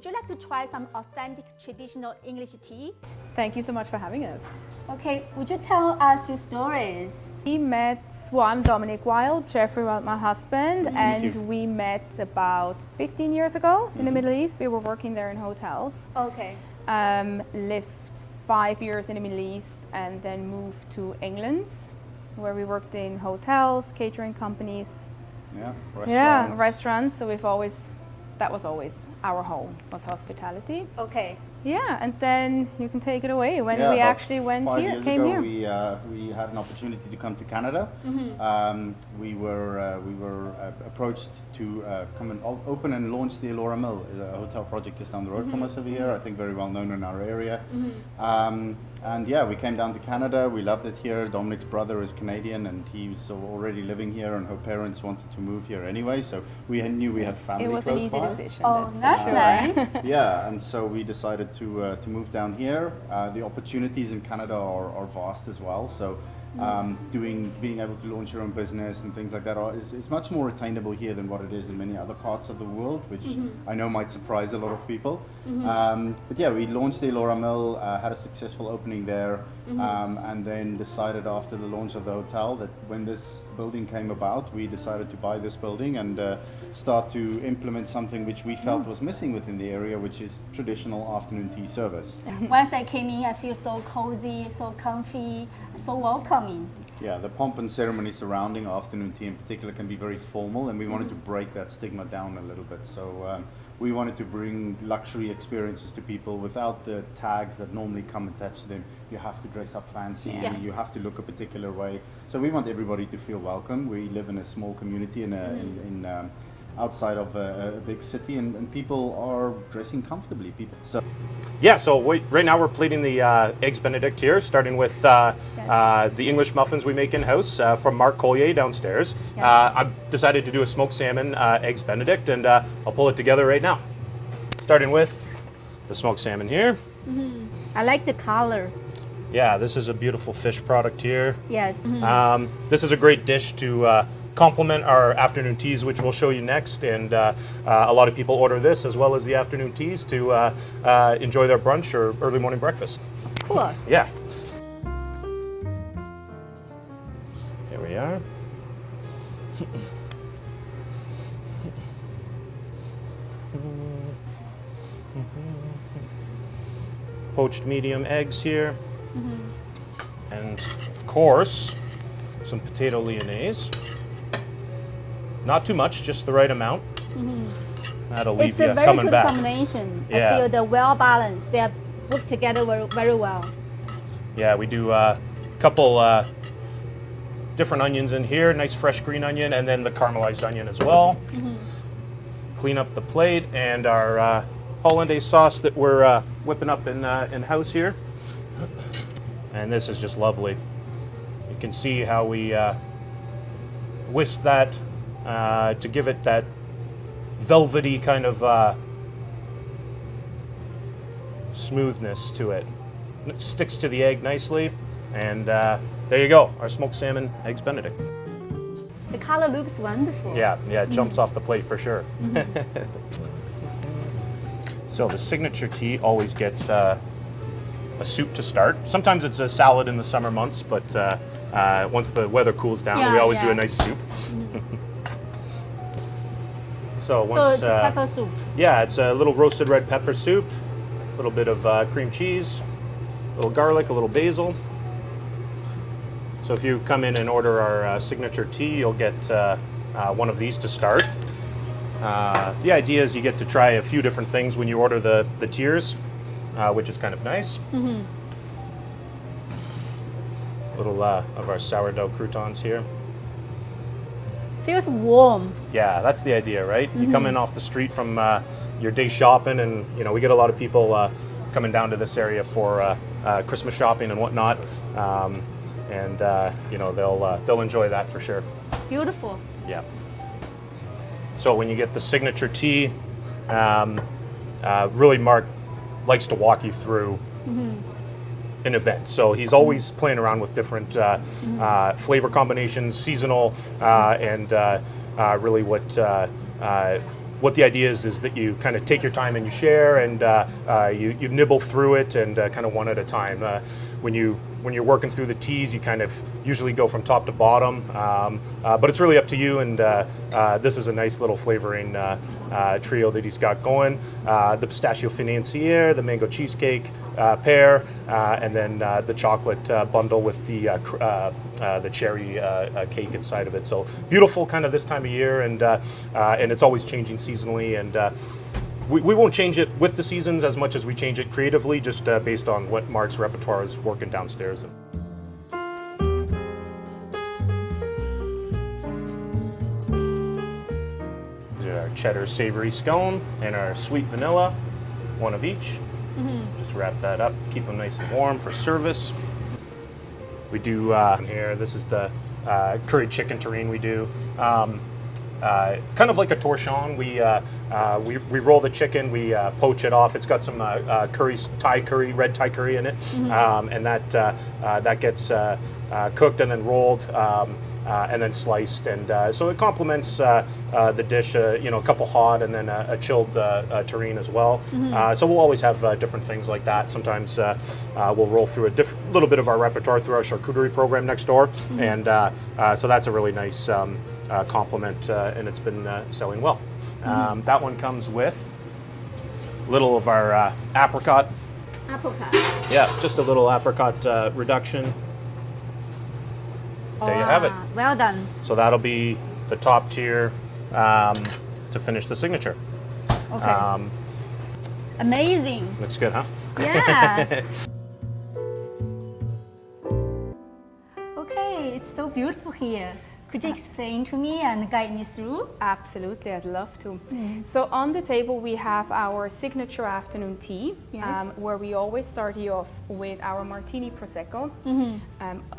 would you like to try some authentic traditional English tea? Thank you so much for having us. Okay, would you tell us your stories? We met, well, I'm Dominic Wild, Jeffrey Wild, my husband, and we met about 15 years ago in the Middle East. We were working there in hotels. Okay. Lived 5 years in the Middle East and then moved to England, where we worked in hotels, catering companies. Yeah, restaurants. So that was always our home, was hospitality. Okay. Yeah, and then you can take it away. When we actually came here. We had an opportunity to come to Canada. We were approached to come and open and launch the Elora Mill, a hotel project just down the road from us over here. I think very well known in our area. And yeah, we came down to Canada. We loved it here. Dominic's brother is Canadian, and he was already living here, and her parents wanted to move here anyway. So we knew we had family close by. It was an easy decision. Oh, that's nice. Yeah, and so we decided to move down here. The opportunities in Canada are vast as well. So being able to launch your own business and things like that is much more attainable here than what it is in many other parts of the world, which I know might surprise a lot of people. But yeah, we launched the Elora Mill, had a successful opening there, and then decided after the launch of the hotel that when this building came about, we decided to buy this building and start to implement something which we felt was missing within the area, which is traditional afternoon tea service. Once I came in, I feel so cozy, so comfy, so welcoming. Yeah, the pomp and ceremony surrounding afternoon tea in particular can be very formal, and we wanted to break that stigma down a little bit. So we wanted to bring luxury experiences to people without the tags that normally come attached to them. You have to dress up fancy, you have to look a particular way. So we want everybody to feel welcome. We live in a small community outside of a big city, and people are dressing comfortably. So right now we're plating the Eggs Benedict here, starting with the English muffins we make in-house from Mark Collier downstairs. I've decided to do a smoked salmon Eggs Benedict, and I'll pull it together right now. Starting with the smoked salmon here. I like the color. Yeah, this is a beautiful fish product here. Yes. This is a great dish to complement our afternoon teas, which we'll show you next, and a lot of people order this as well as the afternoon teas to enjoy their brunch or early morning breakfast. Cool. Yeah. Here we are. Poached medium eggs here, and of course some potato lyonnaise. Not too much, just the right amount. That'll leave you coming back. It's a very good combination. Yeah. I feel they're well balanced. They are put together very well. Yeah, we do a couple different onions in here. Nice fresh green onion, and then the caramelized onion as well. Clean up the plate, and our hollandaise sauce that we're whipping up in house here. And this is just lovely. You can see how we whisk that to give it that velvety kind of smoothness to it. It sticks to the egg nicely, and there you go, our smoked salmon Eggs Benedict. The color looks wonderful. Yeah, it jumps off the plate for sure. So the signature tea always gets a soup to start. Sometimes it's a salad in the summer months, but once the weather cools down, we always do a nice soup. So it's pepper soup. Yeah, it's a little roasted red pepper soup, a little bit of cream cheese, a little garlic, a little basil. So if you come in and order our signature tea, you'll get one of these to start. The idea is you get to try a few different things when you order the tiers, which is kind of nice. A little of our sourdough croutons here. Feels warm. Yeah, that's the idea, right? You come in off the street from your day shopping, and we get a lot of people coming down to this area for Christmas shopping and whatnot, and they'll enjoy that for sure. Beautiful. Yeah. So when you get the signature tea, really Mark likes to walk you through an event. So he's always playing around with different flavor combinations, seasonal, and really what what the idea is that you kind of take your time and you share, and you nibble through it, and kind of one at a time. When you're working through the teas, you kind of usually go from top to bottom, but it's really up to you. And this is a nice little flavoring trio that he's got going: the pistachio financier, the mango cheesecake pear, and then the chocolate bundle with the cherry cake inside of it. So beautiful, kind of this time of year, and it's always changing seasonally, and we won't change it with the seasons as much as we change it creatively, just based on what Mark's repertoire is working downstairs. Our cheddar savory scone and our sweet vanilla, one of each. Just wrap that up, keep them nice and warm for service. We do here, this is the curried chicken terrine we do. Kind of like a torchon. We roll the chicken, we poach it off. It's got some Thai curry, red Thai curry in it, and that gets cooked and then rolled and then sliced, and so it complements the dish. A couple hot and then a chilled terrine as well. So we'll always have different things like that. Sometimes we'll roll through a little bit of our repertoire through our charcuterie program next door, and so that's a really nice complement, and it's been selling well. That one comes with a little of our apricot. Apricot. Yeah, just a little apricot reduction. There you have it. Well done. So that'll be the top tier to finish the signature. Okay. Amazing. Looks good, huh? Yeah. Okay, it's so beautiful here. Could you explain to me and guide me through? Absolutely, I'd love to. So on the table we have our signature afternoon tea, Yes. where we always start you off with our martini prosecco,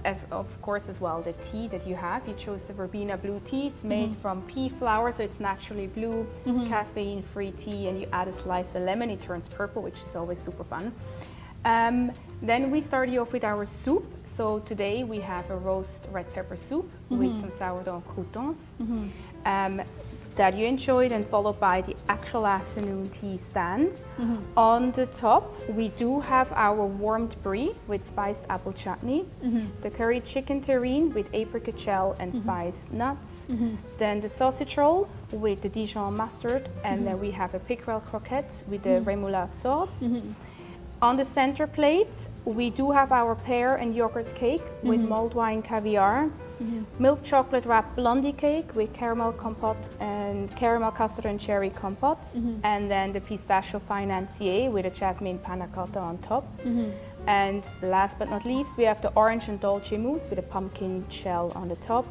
as of course as well the tea that you have. You chose the verbena blue tea. It's made from pea flour, so it's naturally blue, caffeine-free tea, and you add a slice of lemon, it turns purple, which is always super fun. Then we start you off with our soup. So today we have a roast red pepper soup with some sourdough croutons that you enjoyed, and followed by the actual afternoon tea stand. On the top we do have our warmed brie with spiced apple chutney, the curried chicken terrine with apricot shell and spiced nuts, then the sausage roll with the Dijon mustard, and then we have a pickerel croquettes with the remoulade sauce. On the center plate, we do have our pear and yogurt cake with mulled wine caviar, milk chocolate wrapped blondie cake with caramel compote and caramel custard and cherry compote, and then the pistachio financier with a jasmine panna cotta on top. And last but not least, we have the orange and dolce mousse with a pumpkin shell on the top,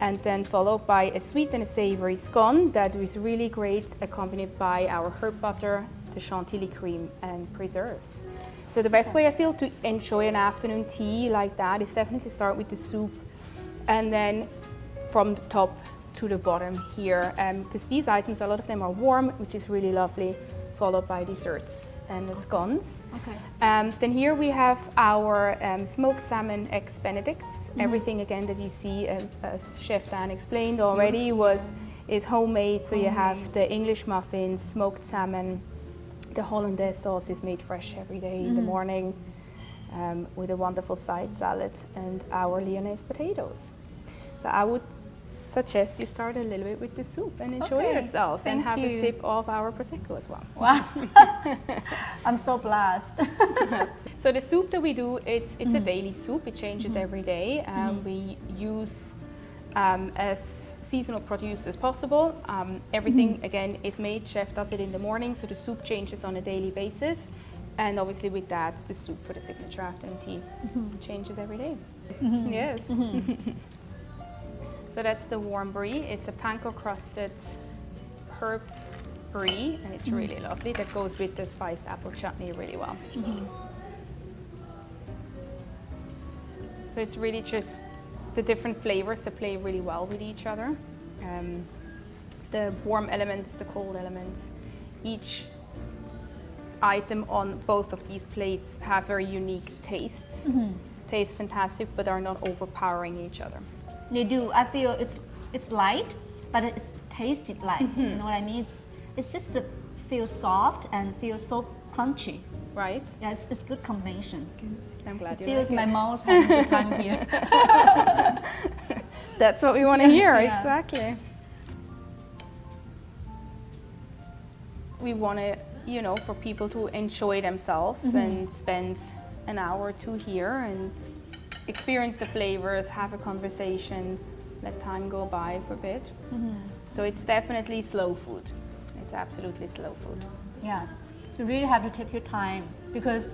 and then followed by a sweet and a savory scone that is really great, accompanied by our herb butter, the chantilly cream, and preserves. So the best way I feel to enjoy an afternoon tea like that is definitely start with the soup, and then from the top to the bottom here, because these items, a lot of them are warm, which is really lovely, followed by desserts and the scones. Okay. Then here we have our smoked salmon eggs benedicts. Everything again that you see, as Chef Dan explained already, is homemade. So you have the English muffins, smoked salmon. The hollandaise sauce is made fresh every day in the morning, with a wonderful side salad, and our Lyonnaise potatoes. So I would suggest you start a little bit with the soup and enjoy Okay, yourselves, and thank have you. a sip of our prosecco as well. Wow. I'm so blessed. So the soup that we do, it's a daily soup. It changes every day. We use as seasonal produce as possible. Everything again is made. Chef does it in the morning, so the soup changes on a daily basis. And obviously with that, the soup for the signature afternoon tea changes every day. Yes. So that's the warm brie. It's a panko crusted herb brie, and it's really lovely. That goes with the spiced apple chutney really well. So it's really just the different flavors that play really well with each other. The warm elements, the cold elements. Each item on both of these plates have very unique tastes. Taste fantastic, but are not overpowering each other. They do. I feel it's light, but it's tasted light. You know what I mean? it's just feels soft and feels so crunchy. Right? Yeah, it's good combination. I'm glad you Feels like my it. mouth having a good time here. That's what we want to hear, Yeah. exactly. We want to, you know, for people to enjoy themselves and spend an hour or two here and experience the flavors, have a conversation, let time go by for a bit. So it's definitely slow food. It's absolutely slow food. Yeah, you really have to take your time because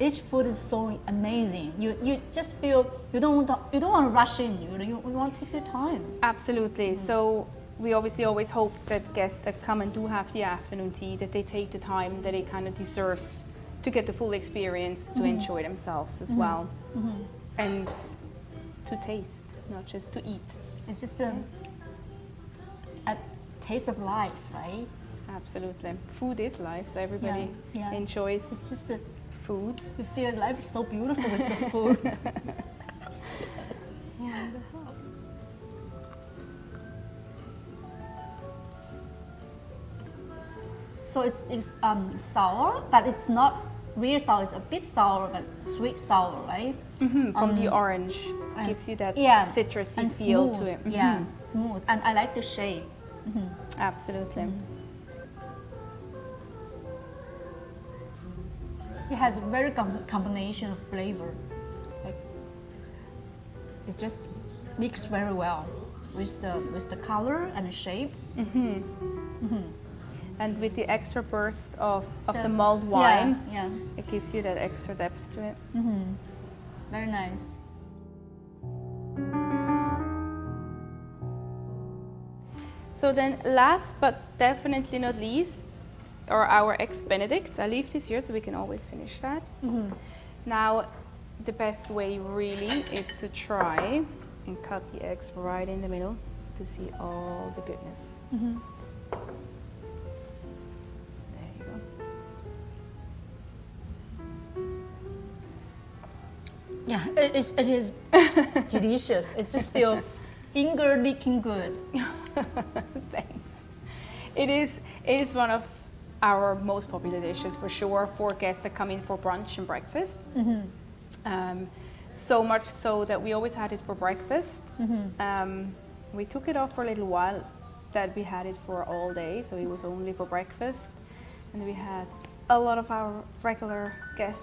each food is so amazing. You just feel you don't want to rush in. You want to take your time. Absolutely. So we obviously always hope that guests that come and do have the afternoon tea, that they take the time that it kind of deserves to get the full experience, to enjoy themselves as well, and to taste, not just to eat. It's just a taste of life, right? Absolutely. Food is life, so everybody Yeah. enjoys It's just food. you feel life is so beautiful with this food. So it's sour, but it's not real sour. It's a bit sour, but sweet sour, right? From the orange, gives you that Yeah, citrusy and feel smooth. to it. Yeah, smooth, and I like the shape. Absolutely. It has a very combination of flavor. Like it just mixed very well with the color and the shape. And with the extra burst of the mulled wine, Yeah, it gives you that extra depth to it. very nice. So then last but definitely not least are our eggs Benedict. I leave this here so we can always finish that. Now the best way really is to try and cut the eggs right in the middle to see all the goodness. There you go. Yeah, it is delicious. It just feels finger licking good. Thanks. It is one of our most popular dishes for sure for guests that come in for brunch and breakfast. So much so that we always had it for breakfast. We took it off for a little while, that we had it for all day, so it was only for breakfast. And we had a lot of our regular guests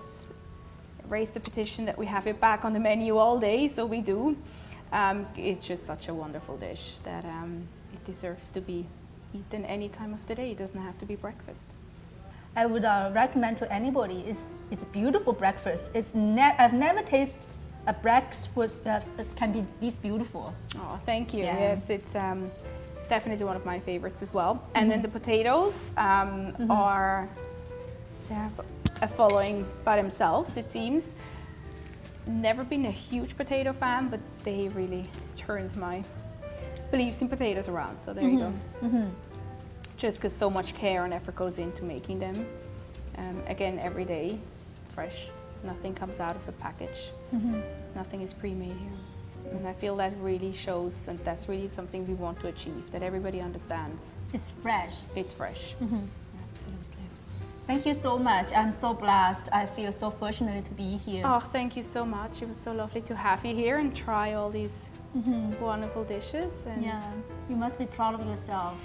raise the petition that we have it back on the menu all day, so we do. It's just such a wonderful dish that it deserves to be eaten any time of the day. It doesn't have to be breakfast. I would recommend to anybody. It's a beautiful breakfast. I've never tasted a breakfast that can be this beautiful. Oh, thank you. Yeah. Yes, it's definitely one of my favorites as well. And then the potatoes are they have a following by themselves, it seems. Never been a huge potato fan, but they really turned my beliefs in potatoes around. So there you go. Just because so much care and effort goes into making them. Again, every day, fresh. Nothing comes out of a package. Nothing is pre-made here. And I feel that really shows, and that's really something we want to achieve, that everybody understands It's fresh. it's fresh. Absolutely. Thank you so much. I'm so blessed. I feel so fortunate to be here. Oh, thank you so much. It was so lovely to have you here and try all these wonderful dishes. And Yeah, you must be proud of yourself.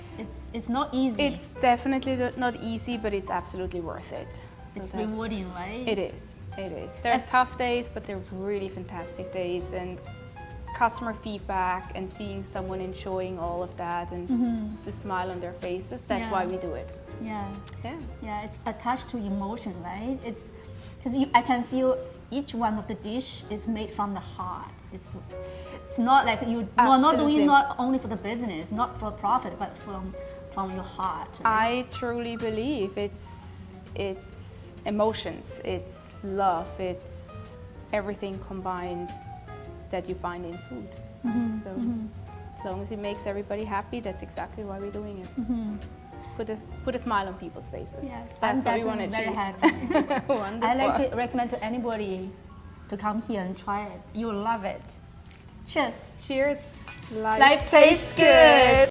It's not easy. it's definitely not easy, but it's absolutely worth it. So It's that's- rewarding, right? It is. It is. There are tough days, but they're really fantastic days. And customer feedback and seeing someone enjoying all of that and the smile on their faces, that's Yeah. why we do it. Yeah, Yeah. yeah. It's attached to emotion, right? It's because I can feel each one of the dish is made from the heart. It's not like you are not doing Absolutely. not only for the business, not for profit, but from your heart. Right? I truly believe it's emotions, it's love, it's everything combined that you find in food. So as long as it makes everybody happy, that's exactly why we're doing it. Put a smile on people's faces. Yes, That's I'm what we want to definitely achieve. very happy. Wonderful. I like to recommend to anybody to come here and try it. You'll love it. Cheers. Cheers. Life tastes good.